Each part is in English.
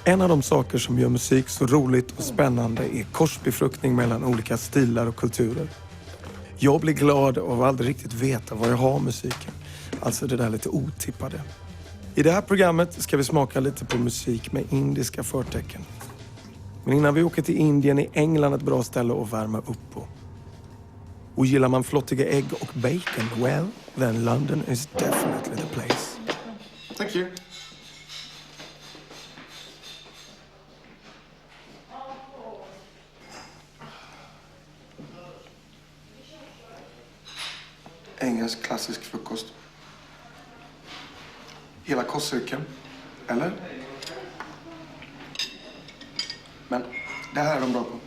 En av de saker som gör musik så roligt och spännande är korsbefruktning mellan olika stilar och kulturer. Jag blir glad av att aldrig riktigt veta var jag har musiken. Alltså det där lite otippade. I det här programmet ska vi smaka lite på musik med indiska förtecken. Men innan vi åker till Indien är England ett bra ställe att värma upp på. Och gillar man flottiga ägg och bacon, well, then London is definitely the place. Thank you. Engelsk klassisk frukost. Hela kostcykeln, eller? Men det här är de bra på.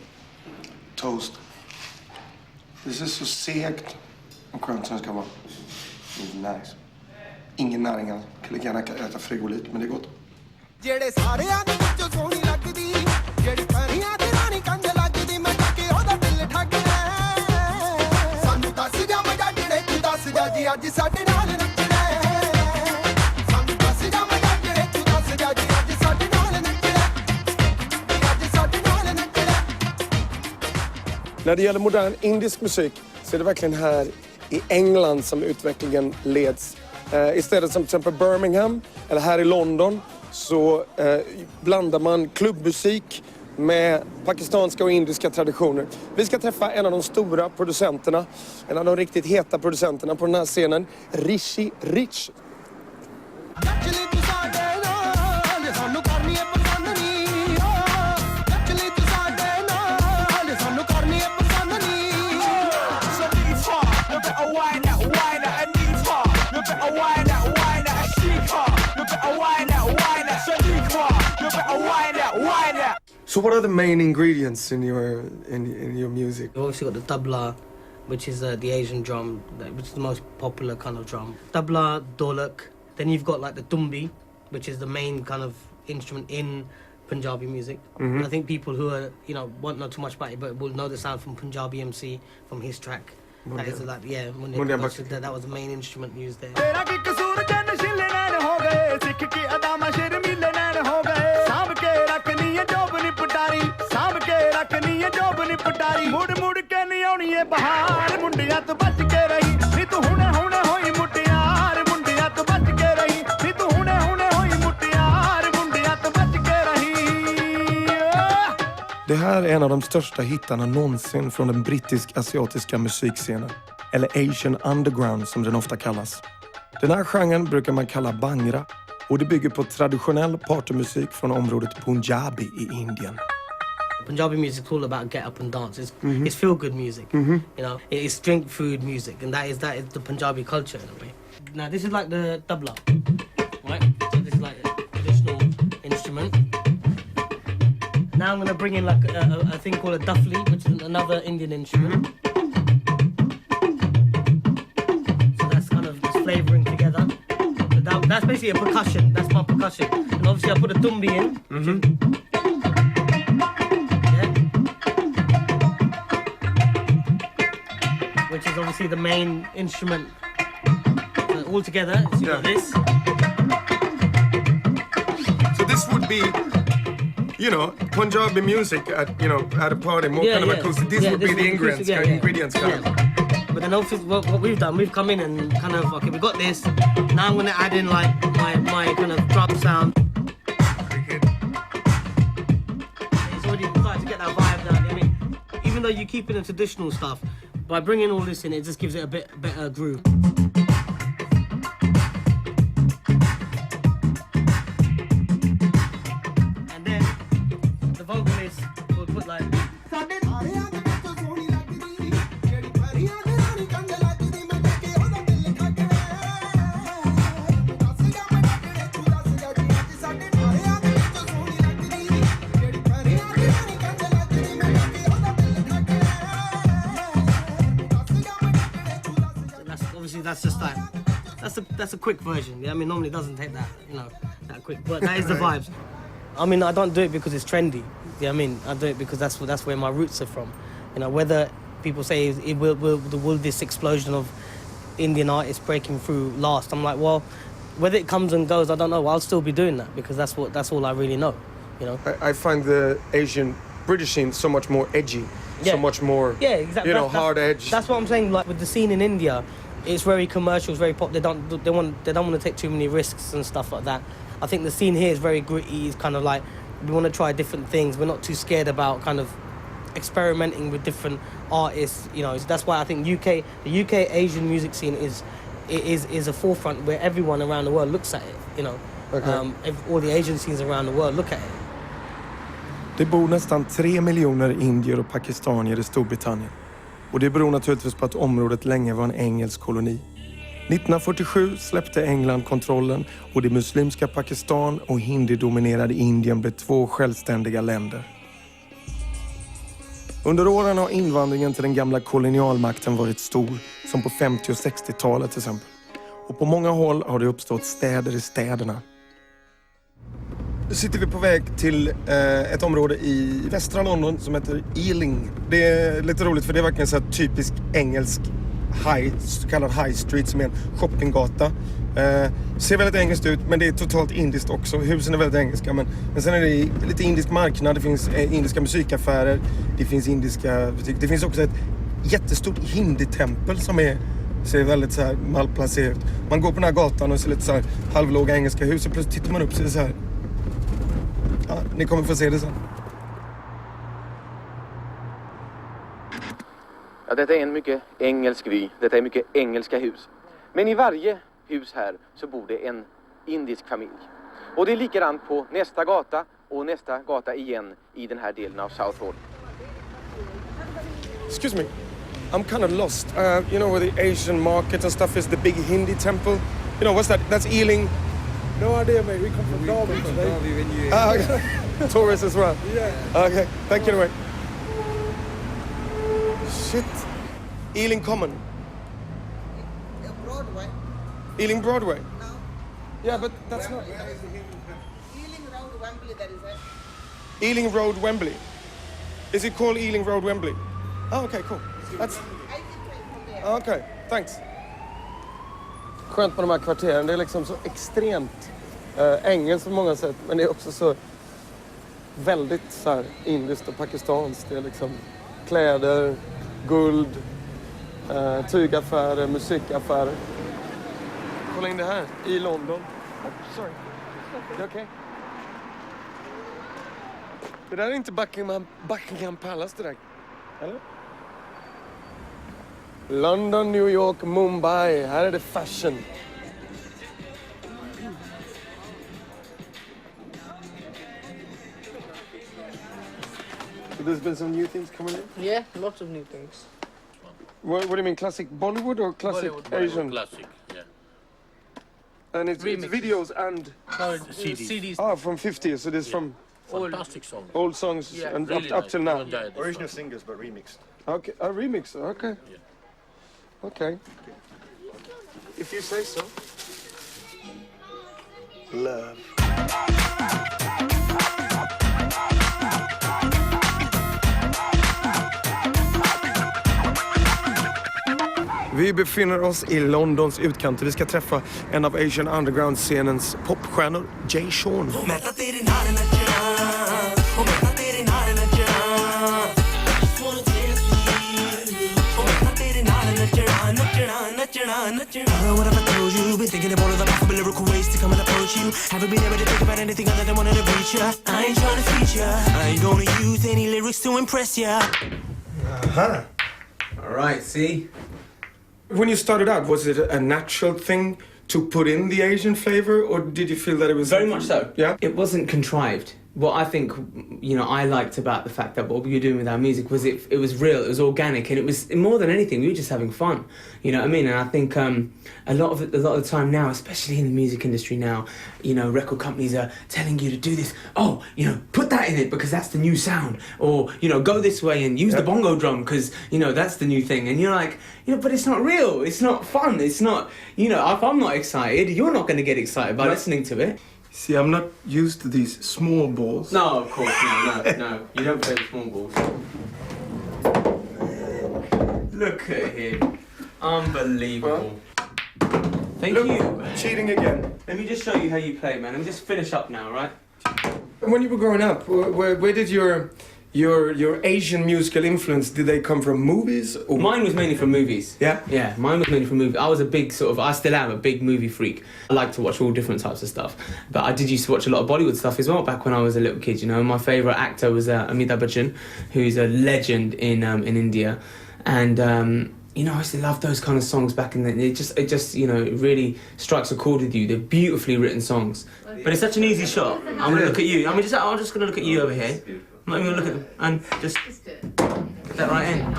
Toast. Det är så segt och skönt som det ska vara. Det är nice. Ingen näring alls. Kan lika gärna äta frigolit, men det är gott. När det gäller modern indisk musik så är det verkligen här i England som utvecklingen leds. Istället som till exempel Birmingham eller här i London så blandar man klubbmusik med pakistanska och indiska traditioner. Vi ska träffa en av de stora producenterna, en av de riktigt heta producenterna på den här scenen, Rishi Rich. So what are the main ingredients in your music? We've obviously got the tabla, which is the Asian drum, which is the most popular kind of drum. Tabla, dholak. Then you've got like the tumbi, which is the main kind of instrument in Punjabi music. Mm-hmm. And I think people who are, won't know too much about it, but will know the sound from Punjabi MC, from his track. That is like, yeah, that was the main instrument used there. Det här är en av de största hittarna någonsin från den brittisk-asiatiska musikscenen. Eller Asian Underground som den ofta kallas. Den här genren brukar man kalla bangra. Och det bygger på traditionell partymusik från området Punjabi i Indien. Punjabi music is all about get up and dance. It's feel good music. It's drink food music, and that is the Punjabi culture in a way. Now this is like the tabla, right? So this is like a traditional instrument. Now I'm gonna bring in like a thing called a duffli, which is another Indian instrument. So that's kind of just flavoring together. That's basically a percussion. That's my percussion. And obviously I put a tumbi in. Which is obviously the main instrument. All together, so you got this. So this would be, Punjabi music at a party, more kind of acoustic. This would be the ingredients. But then obviously what we've done, we've come in and kind of, okay, we got this. Now I'm going to add in like my kind of drum sound. It's already starting to get that vibe now. I mean, even though you keep in the traditional stuff, by bringing all this in, it just gives it a bit better groove. And then the vocalist will put like... That's just like that's a quick version. Yeah, I mean normally it doesn't take that that quick, but that is the vibes. I mean I don't do it because it's trendy. Yeah, I mean I do it because that's where my roots are from. Whether people say will this explosion of Indian artists breaking through last? I'm like, well, whether it comes and goes, I don't know. I'll still be doing that because that's all I really know. you know. I find the Asian British scene so much more edgy, so much more, exactly. you know, hard edge. That's what I'm saying. Like with the scene in India, it's very commercial, it's very pop. They don't want to take too many risks and stuff like that. I think the scene here is very gritty. It's kind of like we want to try different things. We're not too scared about kind of experimenting with different artists. You know, that's why I think the UK Asian music scene is a forefront where everyone around the world looks at it. You know, all the Asian scenes around the world look at it. Det bor nästan 3 miljoner indier och pakistanier i Storbritannien. Och det beror naturligtvis på att området länge var en engelsk koloni. 1947 släppte England kontrollen och det muslimska Pakistan och hindi-dominerade Indien blev 2 självständiga länder. Under åren har invandringen till den gamla kolonialmakten varit stor, som på 50- och 60-talet till exempel. Och på många håll har det uppstått städer i städerna. Nu sitter vi på väg till ett område i västra London som heter Ealing. Det är lite roligt för det är verkligen så här typisk engelsk så kallad high street som är en shoppinggata. Ser väldigt engelskt ut men det är totalt indiskt också. Husen är väldigt engelska men sen är det lite indisk marknad. Det finns indiska musikaffärer. Det finns indiska butiker. Det finns också ett jättestort hindi-tempel som ser väldigt så här malplacerat ut. Man går på den här gatan och ser lite så här halvlåga engelska hus och plötsligt tittar man upp så är det så här. Ja, ni kommer få se det sen. Ja, detta är en mycket engelsk vy. Detta är mycket engelska hus. Men i varje hus här så bor det en indisk familj. Och det är likadant på nästa gata och nästa gata igen i den här delen av South Road. Excuse me, I'm kind of lost. You know where the Asian market and stuff is, the big Hindi temple? You know, what's that? That's Ealing. No idea, mate. We come from Derby today. Okay. Tourists as well? Yeah. Okay, thank you anyway. Shit. Ealing Common. Broadway. Ealing Broadway? No. Yeah, but that's not... Ealing Road, Wembley, that is it. Ealing Road, Wembley. Is it called Ealing Road, Wembley? Oh, okay, cool. That's... I can take from there. Okay, thanks. Skönt på de här kvarteren. Det är liksom så extremt engelskt på många sätt. Men det är också så väldigt så här indiskt och pakistanskt. Det är liksom kläder, guld, tygaffärer, musikaffärer. Kolla in det här i London. Oh, sorry. Det okay? Det där är inte Buckingham Palace det där. Eller? London, New York, Mumbai. Här är det fashion. So there's been some new things coming in? Yeah, lots of new things. What do you mean, classic Bollywood or classic Asian? Classic, yeah. And it's videos and... No, CDs. Oh, from 50s, so this from Fantastic song. old songs Yeah, and Really up nice. till now. Enjoy this Original song. singers, but remixed. Okay, a remix, okay. Yeah. Okay. If you say so. Love. Vi befinner oss i Londons utkant och vi ska träffa en av Asian Underground-scenens popstjärnor, Jay Sean. What have I told you? Been thinking about all the possible lyrical ways to come and approach you. Haven't been able to think about anything other than wanting to reach ya. I ain't trying to feature ya. I ain't gonna use any lyrics to impress ya. Aha. All right, see? When you started out, was it a natural thing to put in the Asian flavor, or did you feel that it was... Very much so. Yeah? It wasn't contrived. What I think, you know, I liked about the fact that what we were doing with our music was it was real, it was organic, and it was, more than anything, we were just having fun. You know what I mean? And I think a lot of the time now, especially in the music industry now, you know, record companies are telling you to do this. Oh, you know, put that in it because that's the new sound. Or, you know, go this way and use the bongo drum because, you know, that's the new thing. And you're like, you know, but it's not real. It's not fun. It's not, you know, if I'm not excited, you're not going to get excited by listening to it. See, I'm not used to these small balls. No, of course, no. You don't play the small balls. Look at him. Unbelievable. Thank you. Cheating again. Let me just show you how you play, man. Let me just finish up now, right? When you were growing up, where did your Asian musical influence, did they come from movies? Or? Mine was mainly from movies. Yeah? Yeah, mine was mainly from movies. I was a big I still am a big movie freak. I like to watch all different types of stuff. But I did used to watch a lot of Bollywood stuff as well back when I was a little kid, you know. My favourite actor was Amitabh Bachchan, who's a legend in India. And, you know, I used to love those kind of songs back in the day. It just, you know, it really strikes a chord with you. They're beautifully written songs. But it's such an easy shot. I'm going to look at you. I'm just going to look at you over here. I'm not even going to look at them. And just get that right in.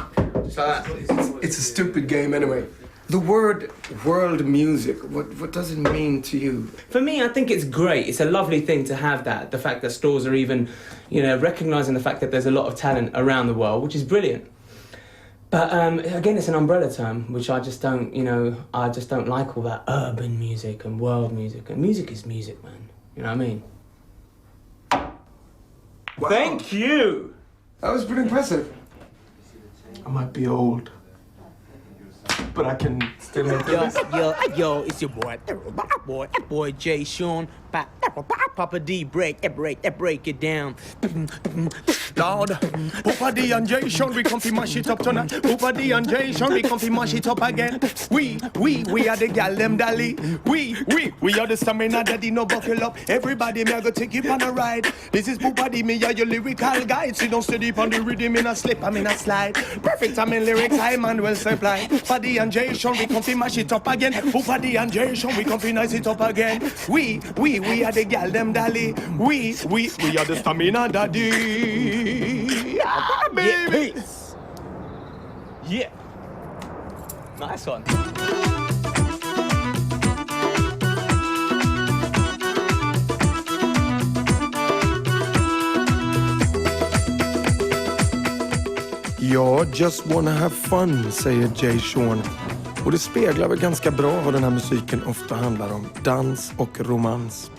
Just like that. It's a stupid game anyway. The word world music, what does it mean to you? For me, I think it's great. It's a lovely thing to have that. The fact that stores are even, you know, recognising the fact that there's a lot of talent around the world, which is brilliant. But again, it's an umbrella term, which I just don't, you know, I just don't like all that urban music and world music. And music is music, man. You know what I mean? Wow. Thank you! That was pretty impressive. I might be old, but I can still make it. Yo, it's your boy Jay Sean. Papa D, break it down. Lord, Papa D and Jay Sean, we come to mash it up tonight. Papa D and Jay Sean, we come to mash it up again. We are the gal them dolly. We are the stamina daddy, no buckle up. Everybody, me I go take you on a ride. This is Papa D, me are your lyrical guide. See, don't steady on the rhythm, in a slip, I'm in a slide. Perfect, I'm in lyrics, high man will supply. Papa D and Jay Sean, we come to mash it up again. Papa D and Jay Sean, we come to nice it up again. We are the gal them dolly. We are the stamina daddy. Ah, baby. Yeah. Nice one. Jag just wanna have fun, säger Jay Sean. Och det speglar väl ganska bra vad den här musiken ofta handlar om. Dans och romans.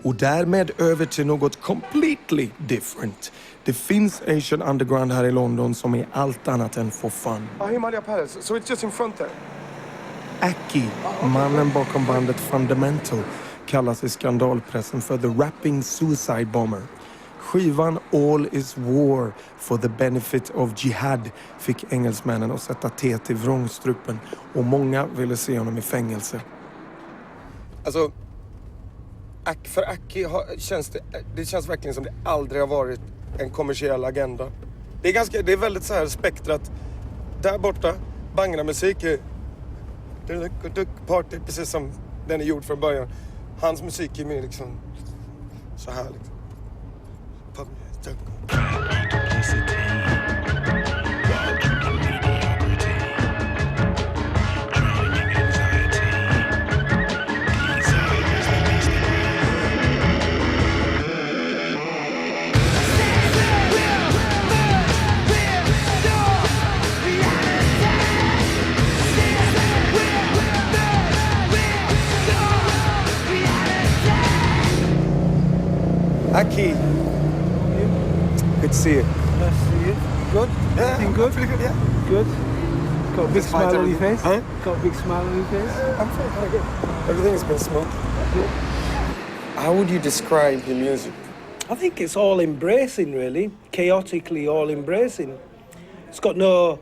Och därmed över till något completely different. Det finns Asian underground här i London som är allt annat än for fun. Himalaya Palace, so it's just in front there. Aki, mannen bakom bandet Fundamental, kallas i skandalpressen för the rapping suicide bomber. Skivan All is War for the benefit of jihad fick engelsmännen att sätta till vrångstrupen och många ville se honom i fängelse. Alltså, för Aki känns det känns verkligen som det aldrig har varit en kommersiell agenda. Det är väldigt så här spektrat. Där borta, Bangra-musik party, precis som den är gjord från början. Hans musik är mer liksom så här liksom. Aki. Good to see you. Nice to see you. Good? Yeah, Everything good? Pretty good, yeah. Good. Got a big smile on your face? Huh? Got a big smile on your face? I'm feeling kind of good. Everything has been smooth. How would you describe your music? I think it's all embracing, really. Chaotically all embracing. It's got no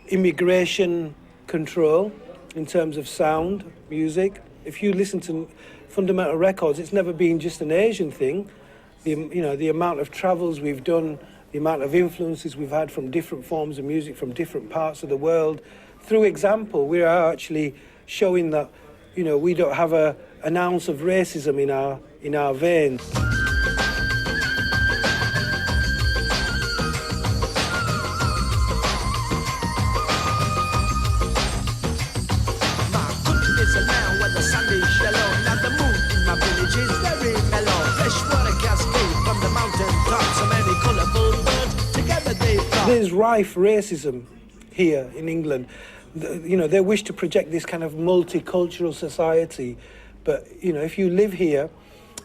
immigration control in terms of sound, music. If you listen to Fundamental Records, it's never been just an Asian thing. The amount of travels we've done, the amount of influences we've had from different forms of music from different parts of the world. Through example, we are actually showing that, you know, we don't have an ounce of racism in our veins. There's rife racism here in England. They wish to project this kind of multicultural society, but if you live here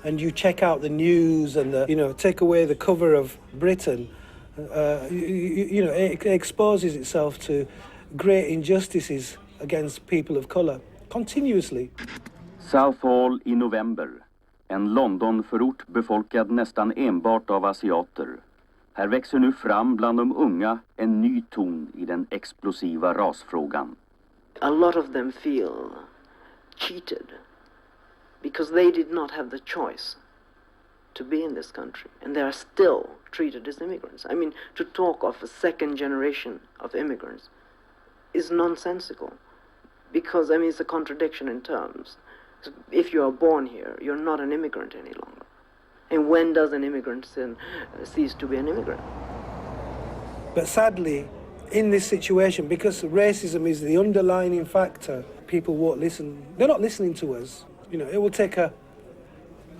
and you check out the news and take away the cover of Britain, it exposes itself to great injustices against people of colour continuously. Southall i november. En Londonförort befolkad nästan enbart av asiater. Här växer nu fram bland de unga en ny ton i den explosiva rasfrågan. A lot of them feel cheated because they did not have the choice to be in this country, and they are still treated as immigrants. I mean, to talk of a second generation of immigrants is nonsensical, because, I mean, it's a contradiction in terms. If you are born here, you're not an immigrant any longer. And when does an immigrant cease to be an immigrant? But sadly, in this situation, because racism is the underlying factor, people won't listen. They're not listening to us. You know, it will take a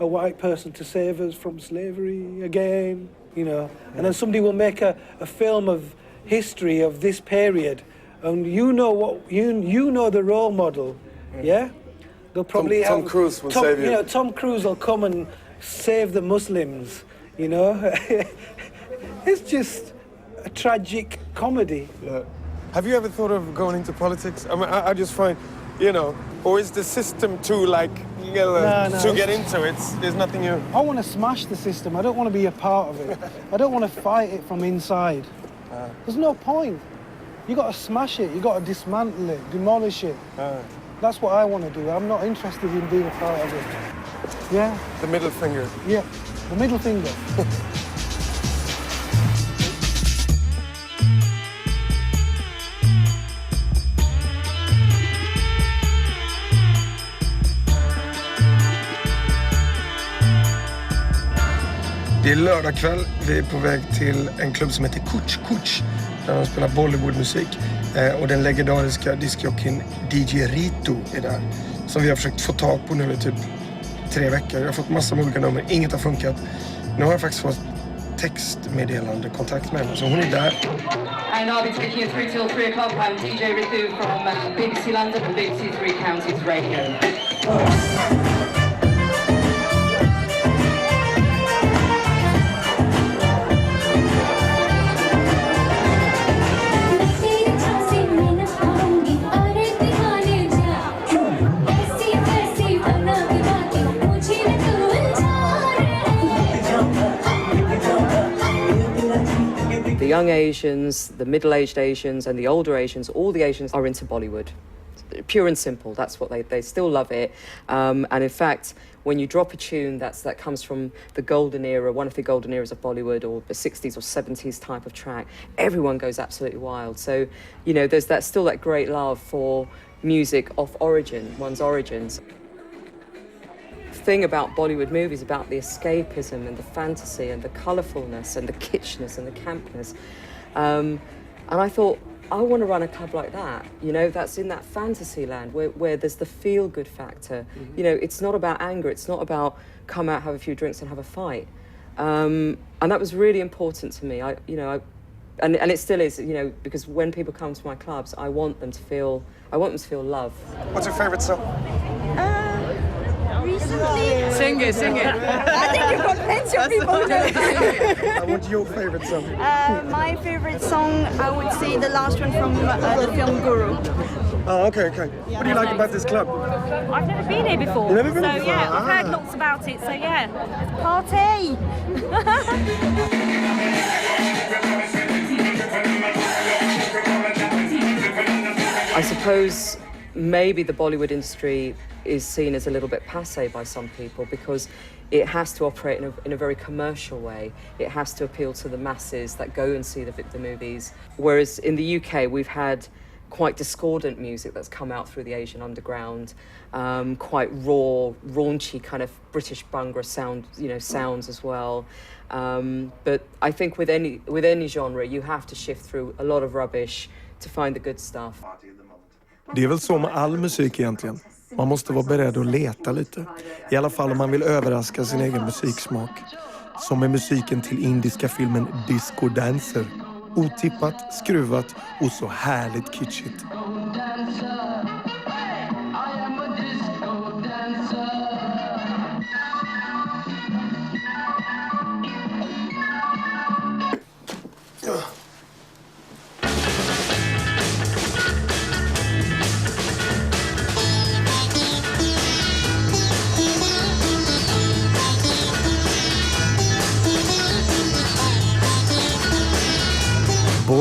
white person to save us from slavery again, you know. And then somebody will make a film of history of this period, and you know the role model, yeah? They'll probably Tom Cruise will save you. You know, Tom Cruise will come and save the Muslims, you know. It's just a tragic comedy. Yeah. Have you ever thought of going into politics? I mean, I just find, you know, or is the system too, like, to get into it? There's nothing you... I want to smash the system. I don't want to be a part of it. I don't want to fight it from inside. There's no point. You got to smash it. You got to dismantle it, demolish it. That's what I want to do. I'm not interested in being a part of it. Yeah? The middle finger. Yeah, the middle finger. Det är lördagkväll. Vi är på väg till en klubb som heter Kuch, där de spelar Bollywoodmusik. Och den legendariska diskjockeyn DJ Rito är där. Som vi har försökt få tag på nu i typ 3 veckor. Jag har fått massor med olika nummer, inget har funkat. Nu har jag faktiskt fått textmeddelande kontakt med henne, så hon är där. And I'll be taking you through till 3 o'clock. I'm DJ Ritu from BBC London and BBC 3 Counties Radio. The young Asians, the middle-aged Asians and the older Asians, all the Asians are into Bollywood. Pure and simple, that's what they still love it. And in fact, when you drop a tune that comes from the golden era, one of the golden eras of Bollywood, or the 60s or 70s type of track, everyone goes absolutely wild. So, you know, there's still that great love for music of origin, one's origins. Thing about Bollywood movies, about the escapism and the fantasy and the colourfulness and the kitschness and the campness. And I thought, I want to run a club like that, you know, that's in that fantasy land where there's the feel-good factor. Mm-hmm. You know, it's not about anger, it's not about come out, have a few drinks and have a fight. And that was really important to me. And it still is, you know, because when people come to my clubs, I want them to feel love. What's your favourite song? Recently? Sing it. I think you've got plenty of people who know that. What's your favourite song? My favourite song, I would say the last one from the film Guru. Oh, okay. What do you like about this club? I've never been here before. You've never been here before? Yeah, I've heard lots about it, so yeah. Party! I suppose maybe the Bollywood industry is seen as a little bit passé by some people because it has to operate in a very commercial way. It has to appeal to the masses that go and see the movies. Whereas in the UK, we've had quite discordant music that's come out through the Asian underground, quite raw, raunchy kind of British Bhangra sounds as well. But I think with any genre, you have to shift through a lot of rubbish to find the good stuff. Det är väl så med all musik egentligen. Man måste vara beredd att leta lite. I alla fall om man vill överraska sin egen musiksmak. Som med musiken till indiska filmen Disco Dancer. Otippat, skruvat och så härligt kitschigt.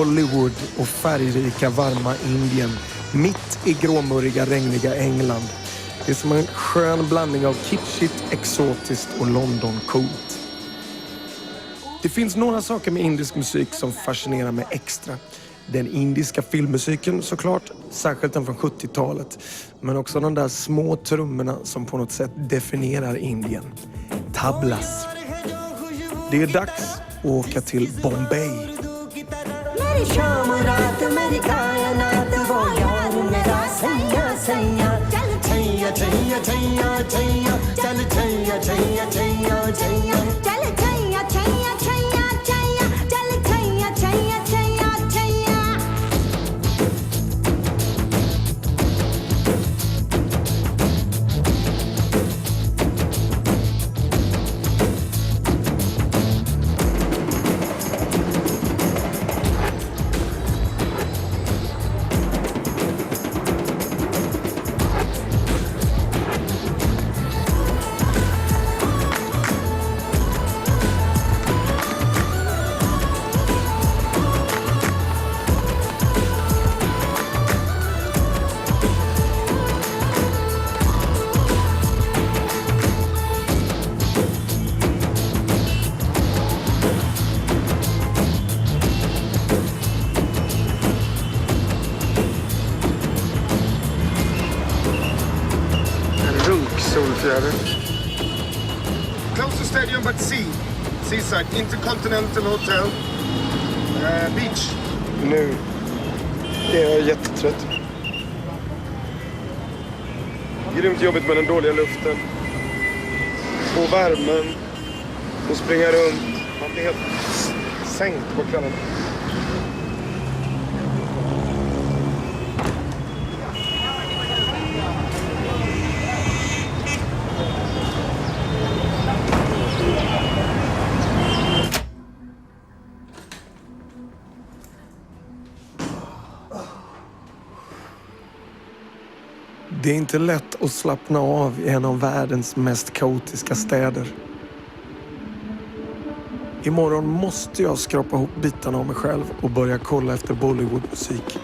Bollywood och färgrika varma Indien mitt i gråmurriga regniga England. Det är som en skön blandning av kitschigt, exotiskt och London-coolt. Det finns några saker med indisk musik som fascinerar mig extra. Den indiska filmmusiken såklart, särskilt den från 70-talet. Men också de där små trummorna som på något sätt definierar Indien. Tablas. Det är dags att åka till Bombay. Solfjärden. Close to stadium but seaside, Intercontinental Hotel, beach. Nu är jag jättetrött. Grymt jobbigt med den dåliga luften. Och värmen. Och springa runt. Man blir helt sänkt på kvällen. Det är inte lätt att slappna av i en av världens mest kaotiska städer. Imorgon måste jag skrapa ihop bitarna av mig själv och börja kolla efter Bollywoodmusik.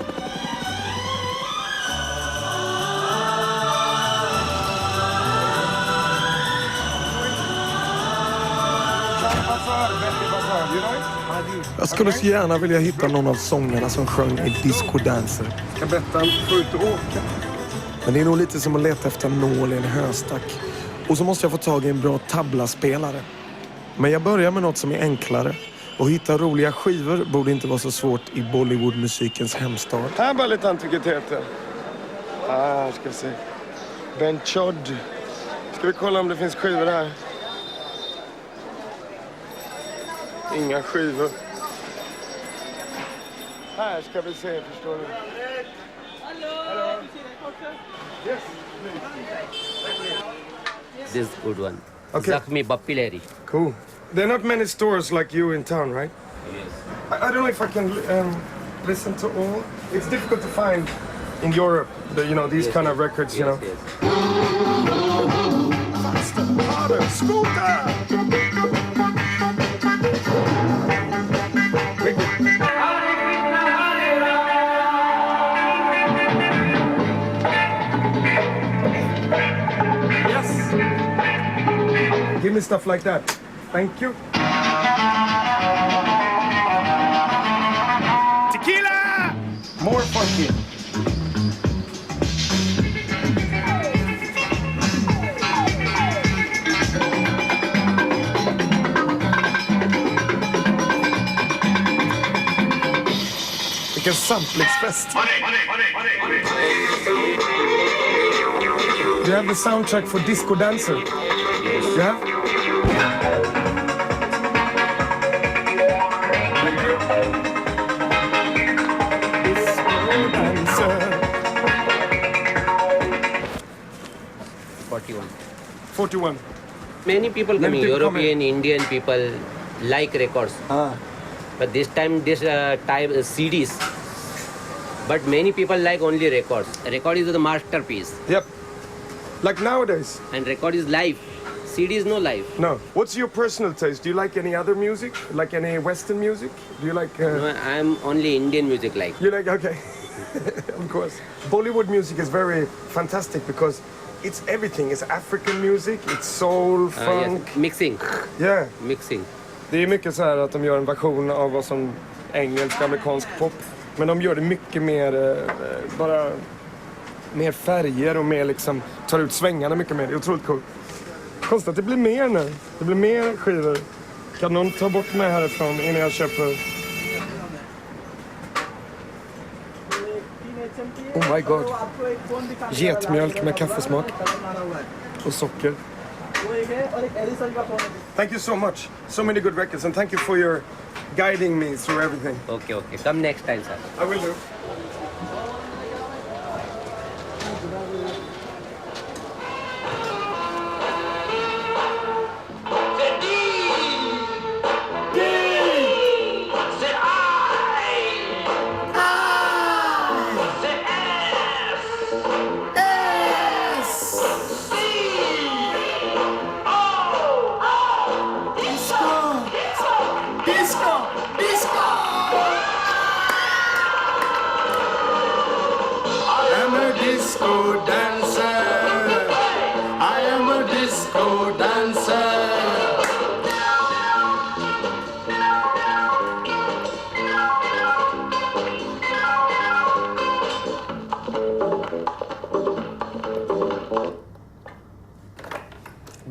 Jag skulle så gärna vilja hitta någon av sångarna som sjöng i Disco Dancer. Ska Bettan få ut och åka? Men det är nog lite som att leta efter en nål i en höstack. Och så måste jag få tag i en bra tablaspelare. Men jag börjar med något som är enklare. Och hitta roliga skivor borde inte vara så svårt i Bollywoodmusikens hemstad. Här var lite antikviteter. Här ska vi se. Ben Chod. Ska vi kolla om det finns skivor här? Inga skivor. Här ska vi se, förstår du. Hello. Yes, please. This good one. Okay. Zakhmi Bappileri. Cool. There are not many stores like you in town, right? Yes. I don't know if I can listen to all. It's difficult to find in Europe, these kind of records, Yes. Faster, harder, smoother! Give me stuff like that. Thank you. Tequila! More funky. Vilken samplingsfest. Do you have the soundtrack for Disco Dancer? Yeah? $41. 41. Many people coming, people European, Indian people like records. But this time, type CDs. But many people like only records. A record is the masterpiece. Yep. Like nowadays. And record is live. CDs no live. No. What's your personal taste? Do you like any other music? Like any Western music? Do you like... No, I'm only Indian music like. You like, okay. Of course. Bollywood music is very fantastic because it's everything. It's African music, it's soul, funk. Yes. Mixing. Yeah. Mixing. Det är mycket så här att de gör en version av vad som engelsk, amerikansk pop. Men de gör det mycket mer, bara mer färger och mer liksom, tar ut svängarna mycket mer. Det är otroligt coolt. Konstigt att det blir mer nu. Det blir mer skivor. Kan någon ta bort mig härifrån innan jag köper... Oh my god. Getmjölk med kaffesmak. Och socker. Thank you so much. So many good records and thank you for your guiding me through everything. Okay, okay. Come next time, sir. I will do.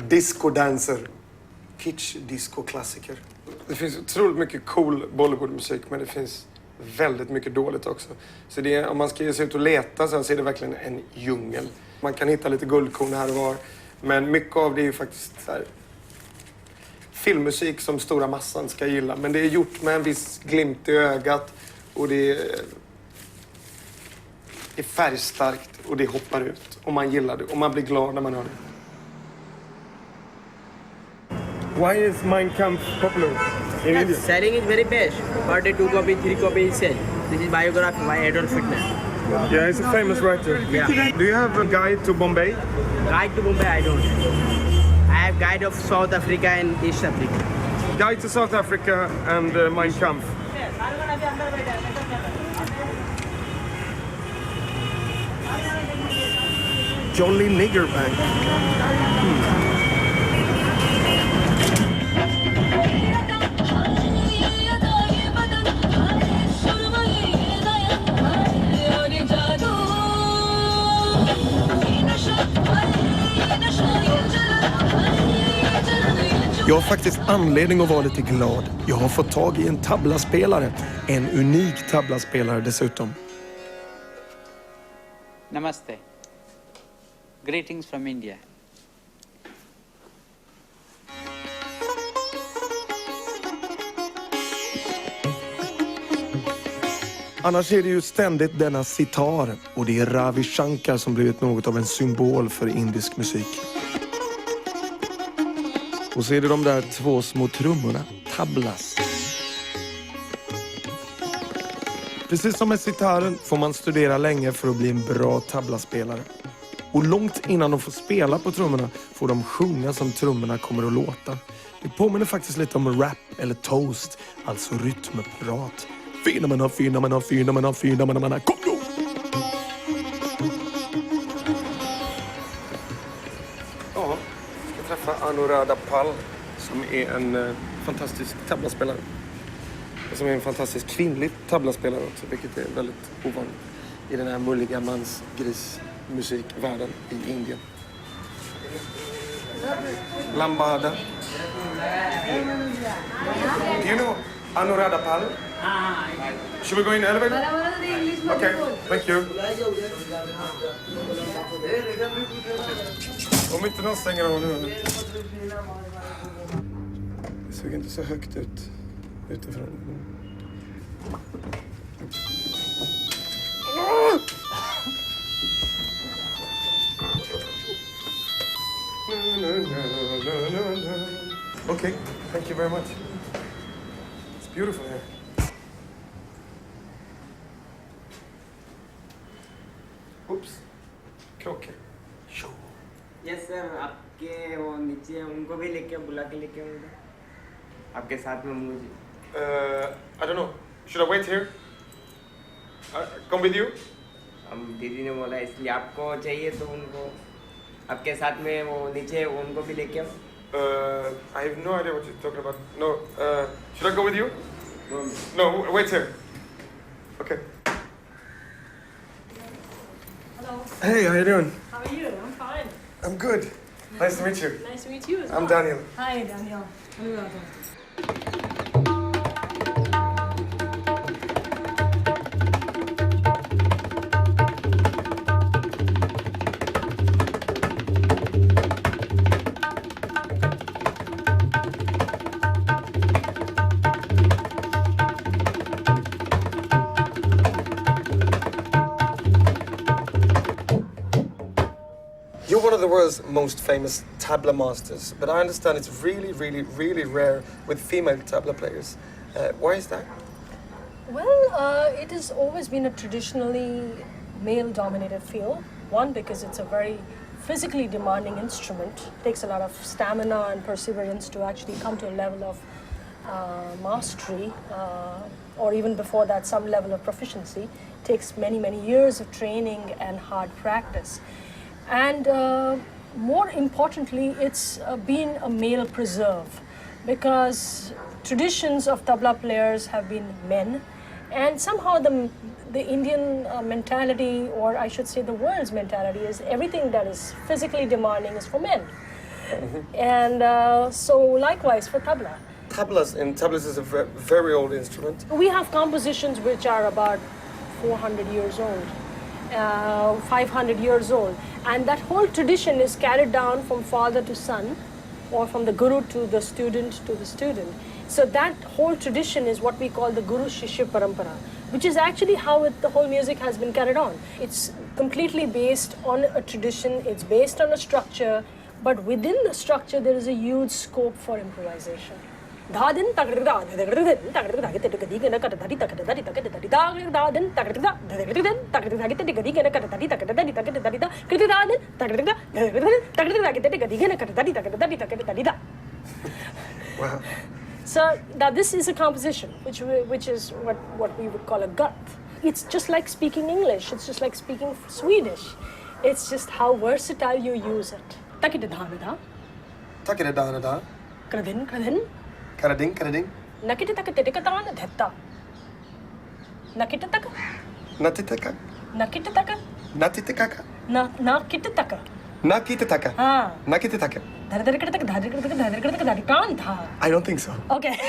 Disco-dancer. Kitsch-disco-klassiker. Det finns otroligt mycket cool Bollywood-musik, men det finns väldigt mycket dåligt också. Så det är, om man ska ge sig ut och leta så är det verkligen en djungel. Man kan hitta lite guldkorn här och var, men mycket av det är ju faktiskt så här, filmmusik som stora massan ska gilla. Men det är gjort med en viss glimt i ögat och det är färgstarkt och det hoppar ut. Och man gillar det och man blir glad när man hör det. Why is Mein Kampf popular in India? Selling is very best. Per day 2 copy, 3 copy sell. This is biography by Adolf Hitler. Yeah, he's a famous writer. Yeah. Do you have a guide to Bombay? Guide to Bombay, I don't. I have guide of South Africa and East Africa. Guide to South Africa and Mein Kampf. Jolly Nigger Bank. Jag har faktiskt anledning att vara lite glad. Jag har fått tag i en tablaspelare. En unik tablaspelare dessutom. Namaste. Greetings from India. Annars är det ju ständigt denna sitar. Och det är Ravi Shankar som blivit något av en symbol för indisk musik. Och så är det de där två små trummorna, tablas. Precis som med sitaren får man studera länge för att bli en bra tablaspelare. Och långt innan de får spela på trummorna får de sjunga som trummorna kommer att låta. Det påminner faktiskt lite om rap eller toast, alltså rytmprat. Fina man, kom då! Ja, jag ska träffa Anuradha Pal som är en fantastisk tablaspelare. Och som är en fantastisk kvinnlig tablaspelare också, vilket är väldigt ovanligt i den här mulliga mansgrismusikvärlden i Indien. Lambada. Do you know Anuradha Pal? Should we go in the elevator? Okay, thank you. Om inte någon stänger av nu. Det såg inte så högt ut utifrån. Okay, thank you very much. It's beautiful here. Oops. Klockor. Yes, sir. आपके वो नीचे उनको भी लेके बुला के लेके आऊँगा आपके साथ में मुझे I don't know. Should I wait here? Come with you? हम दीदी ने बोला इसलिए आपको चाहिए तो उनको आपके साथ में वो नीचे उनको भी लेके आओ I have no idea what you're talking about. No, should I go with you? No, wait here. Okay. Hello. Hey, how you doing? How are you? I'm fine. I'm good. Nice to meet you. Nice to meet you as well. I'm Daniel. Hi, Daniel. You're one of the world's most famous tabla masters, but I understand it's really, really, really rare with female tabla players. Why is that? Well, it has always been a traditionally male-dominated field. One, because it's a very physically demanding instrument. It takes a lot of stamina and perseverance to actually come to a level of mastery, or even before that, some level of proficiency. It takes many, many years of training and hard practice. And more importantly, it's been a male preserve, because traditions of tabla players have been men, and somehow the Indian mentality, or I should say the world's mentality, is everything that is physically demanding is for men. And so likewise for tabla. Tablas is a very old instrument. We have compositions which are about 400 years old. 500 years old, and that whole tradition is carried down from father to son, or from the guru to the student to the student. So that whole tradition is what we call the Guru Shishya Parampara, which is actually how the whole music has been carried on. It's completely based on a tradition, it's based on a structure, but within the structure there is a huge scope for improvisation. Wow. So now this is a composition, which is what we would call a gut. It's just like speaking English. It's just like speaking Swedish. It's just how versatile you use it. Takita Karading, karading. Nakitaka tetikatana dhetta. Nakitaka. Natitaka. Nakitaka. Natitaka. Nakitaka. Nakitaka. Ah. Nakitaka. I don't think so. Okay.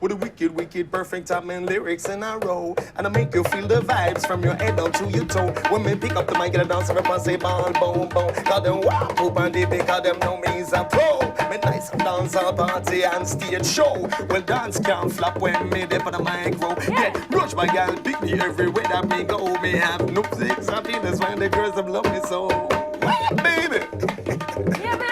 With a wicked, wicked, perfect time and lyrics in a row. And I make you feel the vibes from your head down to your toe. When me pick up the mic and I dance, everyone say ball, boom, boom. Call them wow, poop and they because them know me is a pro. Me nice dance all party and stage show. Well, dance can't flop when me there for the micro. Get rush my gal, pick me everywhere that me go. Me have no six happiness when the girls them love me so. What, baby? Yeah, man.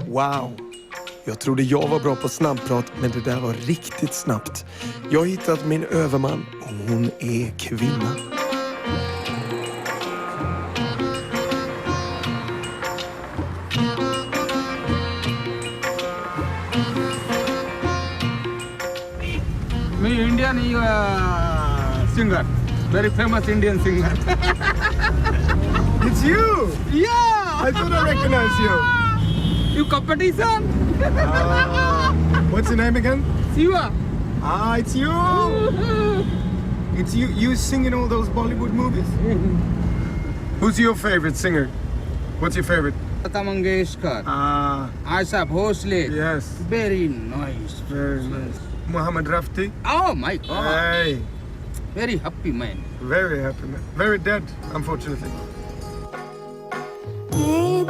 Wow! Jag trodde jag var bra på snabbprat, men det där var riktigt snabbt. Jag har hittat min överman och hon är kvinna. Me Indian singer, very famous Indian singer. It's you! Yeah! I thought I recognized you. You competition? What's your name again? Siva. Ah, it's you! It's you. You sing in all those Bollywood movies? Who's your favorite singer? What's your favorite? Lata Mangeshkar. Asha Bhosle. Yes. Very nice. Very nice. Muhammad Rafti. Oh my God. Hey. Very happy man. Very happy man. Very dead, unfortunately. Hey.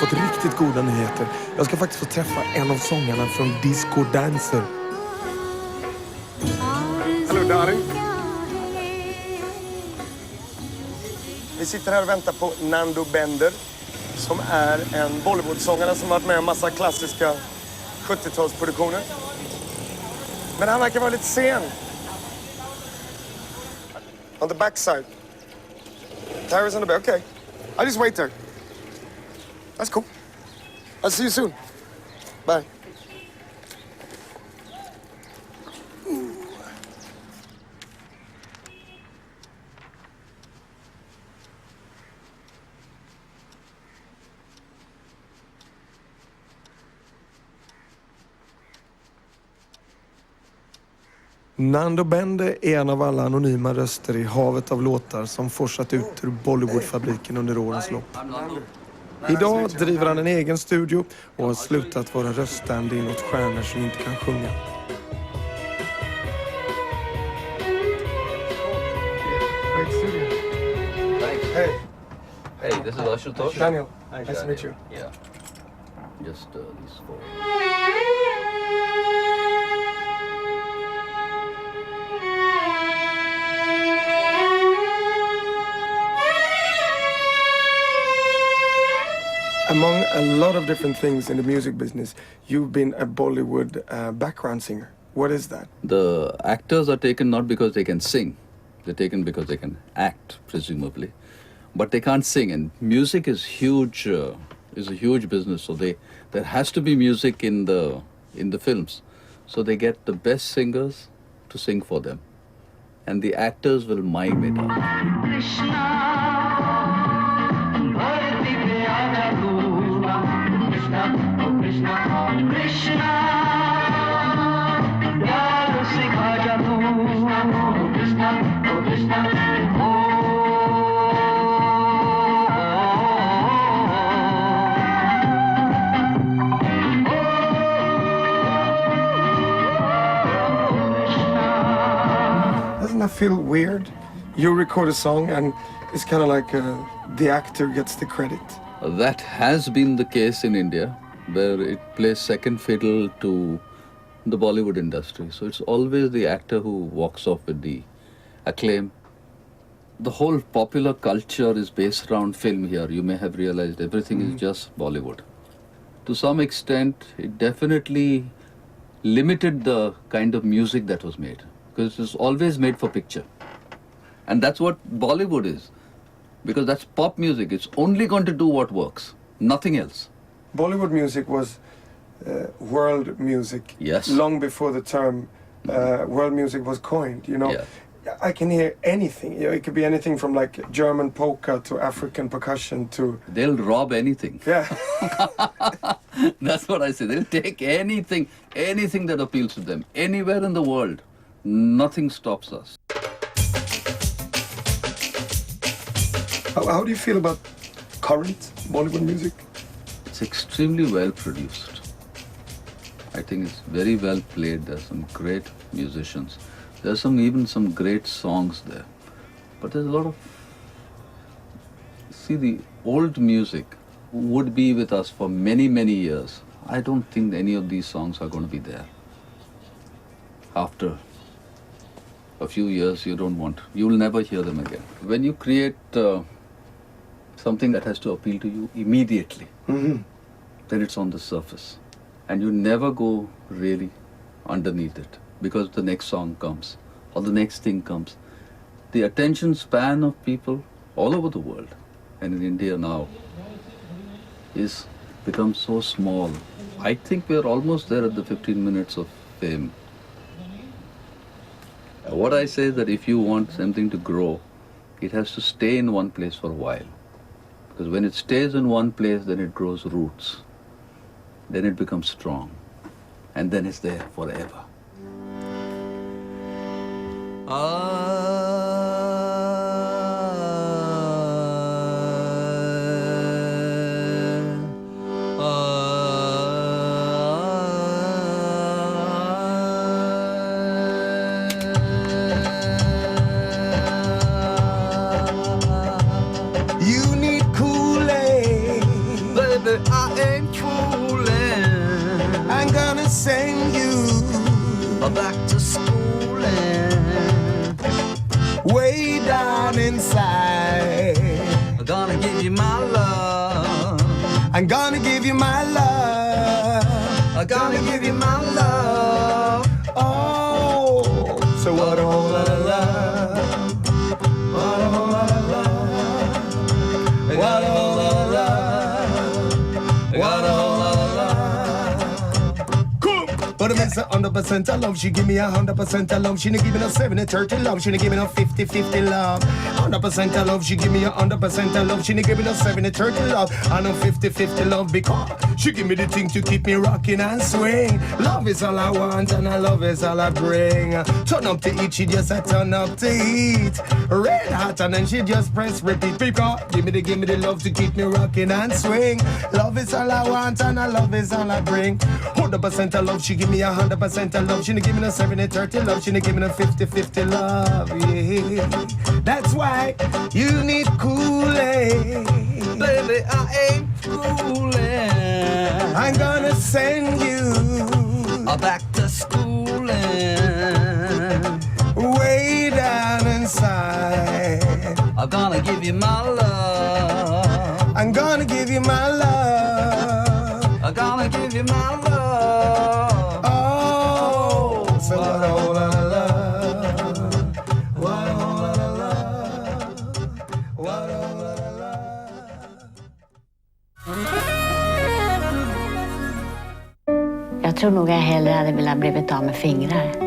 Fått riktigt goda nyheter. Jag ska faktiskt få träffa en av sångarna från Disco Dancer. Hello darling. Vi sitter här och väntar på Nando Bender som är en Bollywood-sångare som varit med om massa klassiska 70-talsproduktioner. Men han verkar vara lite sen. On the backside. Tara's on the back. Okay. I'll just wait there. That's cool. I'll see you soon. Bye. Nando Bender är en av alla anonyma röster i havet av låtar som forsat ut ur Bollywoodfabriken under årens lopp. Idag driver han en egen studio och har slutat vara röststand-in åt stjärnor som inte kan sjunga. Hey. Hey, this is Ashutosh. Daniel, Hi, nice to meet you. Yeah. Just these four. Among a lot of different things in the music business, you've been a Bollywood background singer. What is that? The actors are taken not because they can sing. They're taken because they can act, presumably. But they can't sing. And music is huge. Is a huge business. So there has to be music in the films. So they get the best singers to sing for them. And the actors will mime it out. Doesn't that feel weird? You record a song and it's kind of like the actor gets the credit. That has been the case in India, where it plays second fiddle to the Bollywood industry. So it's always the actor who walks off with the acclaim. The whole popular culture is based around film here. You may have realized everything is just Bollywood. To some extent, it definitely limited the kind of music that was made, because it was always made for picture. And that's what Bollywood is, because that's pop music. It's only going to do what works, nothing else. Bollywood music was world music. Yes. Long before the term world music was coined, you know. Yeah. I can hear anything. You know, it could be anything from like German polka to African percussion to... They'll rob anything. Yeah. That's what I say. They'll take anything that appeals to them, anywhere in the world. Nothing stops us. How do you feel about current Bollywood music? It's extremely well produced. I think it's very well played. There's some great musicians. There's even some great songs there. But there's a lot of... See, the old music would be with us for many, many years. I don't think any of these songs are going to be there. After a few years, you will never hear them again. When you create something that has to appeal to you immediately, then it's on the surface. And you never go really underneath it, because the next song comes or the next thing comes. The attention span of people all over the world, and in India now, is become so small. I think we're almost there at the 15 minutes of fame. What I say is that if you want something to grow, it has to stay in one place for a while. Because when it stays in one place, then it grows roots. Then it becomes strong. And then it's there forever. You need Kool-Aid. Baby, I ain't fooling. I'm gonna send you back to school and way down inside. I'm gonna give you my love. I'm gonna give you my love. I'm gonna give you my love. Oh, so what a whole lot of love. What a whole lot of love. What a whole lot of love. What a whole lot of love. Cool. But if it's 100% of love, she give me 100% of love. She didn't give me no 70-30 love. She didn't give me no 50-50 love. 100% of love, she give me 100% of love. She didn't give me no 70-30 love. I know 50-50 love because she give me the thing to keep me rocking and swing. Love is all I want and love is all I bring. Turn up to eat, she just a turn up to eat. Red hot and then she just press repeat. Because give me the love to keep me rocking and swing. Love is all I want and love is all I bring. 100% of love, she give me 100% of love. She didn't give me no 70-30 love. She didn't give me no 50-50 love. Yeah, that's why you need Kool-Aid. Baby, I ain't fooling. I'm gonna send you back to school and way down inside. I'm gonna give you my love. I'm gonna give you my love. I'm gonna give you my love. Oh, so what a whole lot of love. What a whole lot of love. What a whole lot of Jag tror nog jag hellre hade velat blivit av med fingrar.